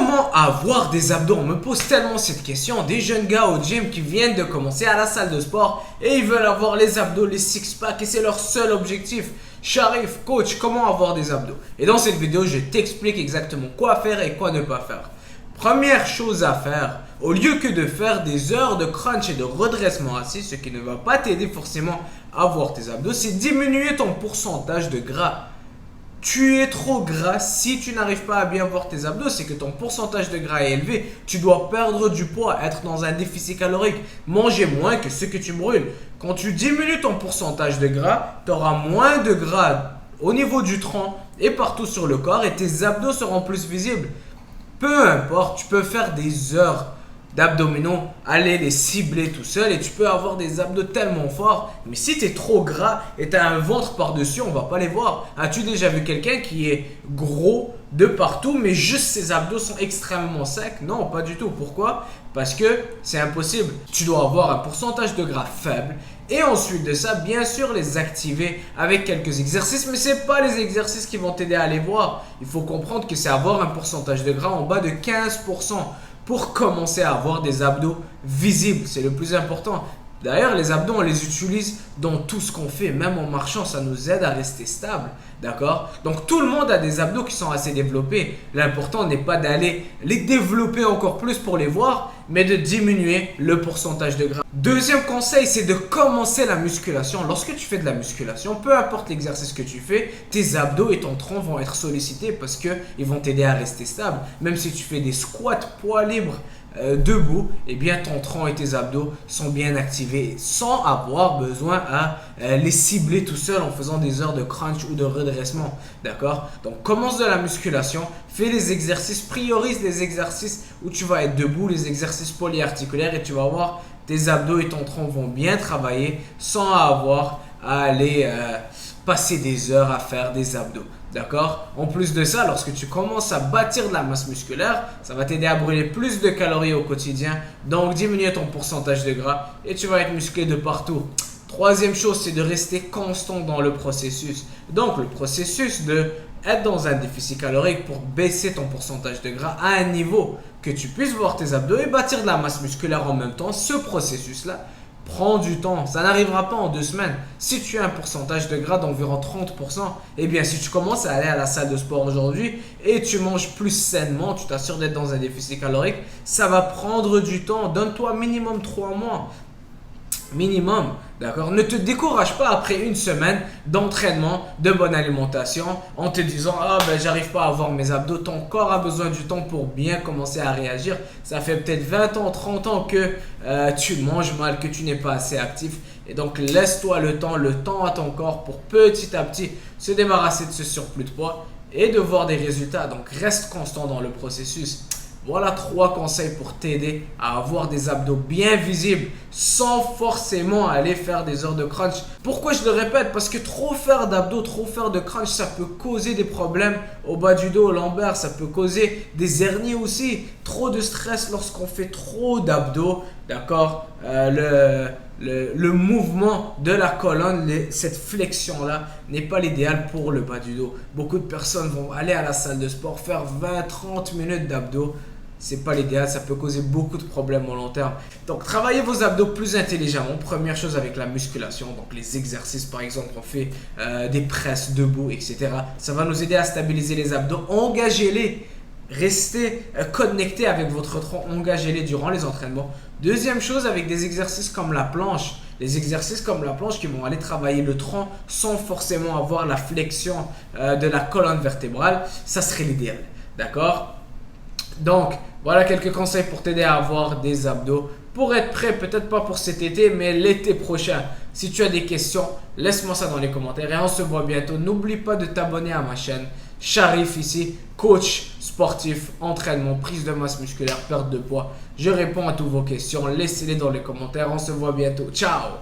Comment avoir des abdos? On me pose tellement cette question. Des jeunes gars au gym qui viennent de commencer à la salle de sport et ils veulent avoir les abdos, les six-packs et c'est leur seul objectif. Sharif, coach, comment avoir des abdos? Et dans cette vidéo, je t'explique exactement quoi faire et quoi ne pas faire. Première chose à faire, au lieu que de faire des heures de crunch et de redressement assis, ce qui ne va pas t'aider forcément à avoir tes abdos, c'est diminuer ton pourcentage de gras. Tu es trop gras, si tu n'arrives pas à bien voir tes abdos, c'est que ton pourcentage de gras est élevé. Tu dois perdre du poids, être dans un déficit calorique, manger moins que ce que tu brûles. Quand tu diminues ton pourcentage de gras, tu auras moins de gras au niveau du tronc et partout sur le corps et tes abdos seront plus visibles. Peu importe, tu peux faire des heures d'abdominaux, aller les cibler tout seul et tu peux avoir des abdos tellement forts. Mais si tu es trop gras et tu as un ventre par-dessus, on va pas les voir. As-tu déjà vu quelqu'un qui est gros de partout mais juste ses abdos sont extrêmement secs? Non, pas du tout. Pourquoi? Parce que c'est impossible. Tu dois avoir un pourcentage de gras faible et ensuite de ça, bien sûr, les activer avec quelques exercices. Mais ce n'est pas les exercices qui vont t'aider à les voir. Il faut comprendre que c'est avoir un pourcentage de gras en bas de 15%. Pour commencer à avoir des abdos visibles, c'est le plus important. D'ailleurs, les abdos, on les utilise dans tout ce qu'on fait, même en marchant, ça nous aide à rester stable, d'accord? Donc, tout le monde a des abdos qui sont assez développés. L'important n'est pas d'aller les développer encore plus pour les voir, mais de diminuer le pourcentage de gras. Deuxième conseil, c'est de commencer la musculation. Lorsque tu fais de la musculation, peu importe l'exercice que tu fais, tes abdos et ton tronc vont être sollicités parce qu'ils vont t'aider à rester stable. Même si tu fais des squats poids libres, debout, eh bien ton tronc et tes abdos sont bien activés sans avoir besoin à les cibler tout seul en faisant des heures de crunch ou de redressement, d'accord? Donc commence de la musculation, fais les exercices, priorise les exercices où tu vas être debout, les exercices polyarticulaires et tu vas voir tes abdos et ton tronc vont bien travailler sans avoir à aller passer des heures à faire des abdos. D'accord? En plus de ça, lorsque tu commences à bâtir de la masse musculaire, ça va t'aider à brûler plus de calories au quotidien, donc diminuer ton pourcentage de gras et tu vas être musclé de partout. Troisième chose, c'est de rester constant dans le processus. Donc, le processus de être dans un déficit calorique pour baisser ton pourcentage de gras à un niveau que tu puisses voir tes abdos et bâtir de la masse musculaire en même temps, ce processus-là prends du temps, ça n'arrivera pas en 2 semaines. Si tu as un pourcentage de gras d'environ 30%, eh bien si tu commences à aller à la salle de sport aujourd'hui et tu manges plus sainement, tu t'assures d'être dans un déficit calorique, ça va prendre du temps. Donne-toi minimum 3 mois. Minimum, d'accord? Ne te décourage pas après une semaine d'entraînement, de bonne alimentation en te disant ah ben j'arrive pas à avoir mes abdos. Ton corps a besoin du temps pour bien commencer à réagir. Ça fait peut-être 20 ans, 30 ans que tu manges mal, que tu n'es pas assez actif et donc laisse-toi le temps à ton corps pour petit à petit se débarrasser de ce surplus de poids et de voir des résultats. Donc reste constant dans le processus. Voilà 3 conseils pour t'aider à avoir des abdos bien visibles sans forcément aller faire des heures de crunch. Pourquoi je le répète? Parce que trop faire d'abdos, trop faire de crunch, ça peut causer des problèmes au bas du dos, au lombaire, ça peut causer des hernies aussi. Trop de stress lorsqu'on fait trop d'abdos, d'accord? Le mouvement de la colonne, cette flexion-là n'est pas l'idéal pour le bas du dos. Beaucoup de personnes vont aller à la salle de sport, faire 20-30 minutes d'abdos. C'est pas l'idéal, ça peut causer beaucoup de problèmes au long terme. Donc, travaillez vos abdos plus intelligemment. Première chose avec la musculation, donc les exercices par exemple, on fait des presses debout, etc. Ça va nous aider à stabiliser les abdos. Engagez-les. Restez connecté avec votre tronc, engagez-les durant les entraînements. Deuxième chose, avec des exercices comme la planche. Les exercices comme la planche qui vont aller travailler le tronc sans forcément avoir la flexion de la colonne vertébrale, ça serait l'idéal. D'accord? Donc, voilà quelques conseils pour t'aider à avoir des abdos. Pour être prêt, peut-être pas pour cet été, mais l'été prochain. Si tu as des questions, laisse-moi ça dans les commentaires et on se voit bientôt. N'oublie pas de t'abonner à ma chaîne. Sharif ici, coach sportif, entraînement, prise de masse musculaire, perte de poids. Je réponds à toutes vos questions. Laissez-les dans les commentaires. On se voit bientôt. Ciao!